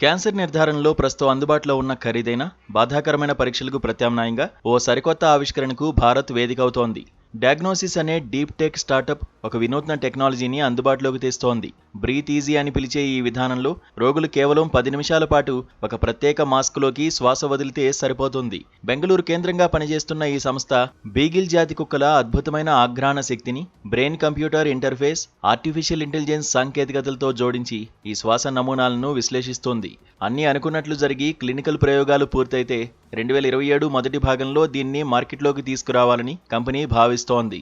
Cancer నిర్ధారణలో ప్రస్తుతం అందుబాటులో ఉన్న ఖరీదైన, బాధాకరమైన పరీక్షలకు ప్రత్యామ్నాయంగా ఓ సరికొత్త ఆవిష్కరణకు భారత్ వేదికవుతోంది. డయాగ్నోసిస్ అనే డీప్ టెక్ స్టార్టప్ ఒక వినూత్న టెక్నాలజీని అందుబాటులోకి తెస్తోంది. బ్రీత్ ఈజీ అని పిలిచే ఈ విధానంలో రోగులు కేవలం 10 నిమిషాల పాటు ఒక ప్రత్యేక మాస్క్లోకి శ్వాస వదిలితే సరిపోతుంది. బెంగళూరు కేంద్రంగా పనిచేస్తున్న ఈ సంస్థ బీగిల్ జాతి కుక్కల అద్భుతమైన ఆఘ్రాణ శక్తిని brain computer interface, artificial intelligence సాంకేతికతలతో జోడించి ఈ శ్వాస నమూనాలను విశ్లేషిస్తోంది. అన్నీ అనుకున్నట్లు జరిగి క్లినికల్ ప్రయోగాలు పూర్తయితే 2027 మొదటి భాగంలో దీన్ని మార్కెట్లోకి తీసుకురావాలని కంపెనీ భావిస్తోంది.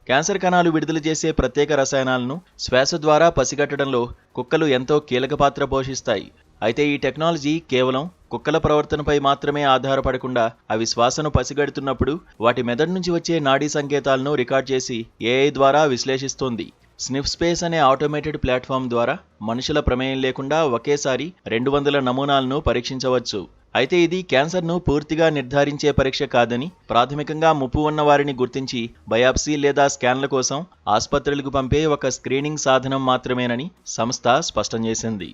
క్యాన్సర్ కణాలు విడుదల చేసే ప్రత్యేక రసాయనాలను శ్వాస ద్వారా పసిగట్టడంలో కుక్కలు ఎంతో కీలక పాత్ర పోషిస్తాయి. అయితే ఈ టెక్నాలజీ కేవలం కుక్కల ప్రవర్తనపై మాత్రమే ఆధారపడకుండా అవి శ్వాసను పసిగడుతున్నప్పుడు వాటి మెదడు నుంచి వచ్చే నాడీ సంకేతాలను రికార్డ్ చేసి ఏఐ ద్వారా విశ్లేషిస్తోంది. స్నిఫ్ స్పేస్ అనే ఆటోమేటెడ్ ప్లాట్ఫామ్ ద్వారా మనుషుల ప్రమేయం లేకుండా ఒకేసారి 200 నమూనాలను పరీక్షించవచ్చు. అయితే ఇది క్యాన్సర్ను పూర్తిగా నిర్ధారించే పరీక్ష కాదని, ప్రాథమికంగా ముప్పు ఉన్న వారిని గుర్తించి బయాప్సీ లేదా స్కాన్ల కోసం ఆసుపత్రులకు పంపే ఒక స్క్రీనింగ్ సాధనం మాత్రమేనని సంస్థ స్పష్టం చేసింది.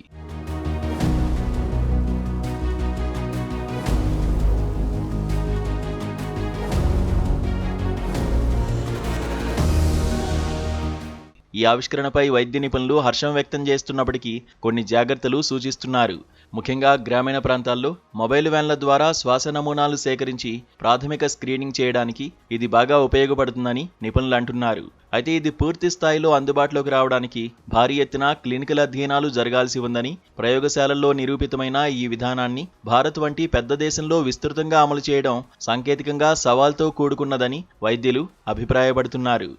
ఈ ఆవిష్కరణపై వైద్య నిపుణులు హర్షం వ్యక్తం చేస్తున్నప్పటికీ కొన్ని జాగ్రత్తలు సూచిస్తున్నారు. ముఖ్యంగా గ్రామీణ ప్రాంతాల్లో మొబైల్ వ్యాన్ల ద్వారా శ్వాస నమూనాలు సేకరించి ప్రాథమిక స్క్రీనింగ్ చేయడానికి ఇది బాగా ఉపయోగపడుతుందని నిపుణులు అంటున్నారు. అయితే ఇది పూర్తి స్థాయిలో అందుబాటులోకి రావడానికి భారీ ఎత్తున క్లినికల్ అధ్యయనాలు జరగాల్సి ఉందని, ప్రయోగశాలల్లో నిరూపితమైన ఈ విధానాన్ని భారత్ వంటి పెద్ద దేశంలో విస్తృతంగా అమలు చేయడం సాంకేతికంగా సవాల్తో కూడుకున్నదని వైద్యులు అభిప్రాయపడుతున్నారు.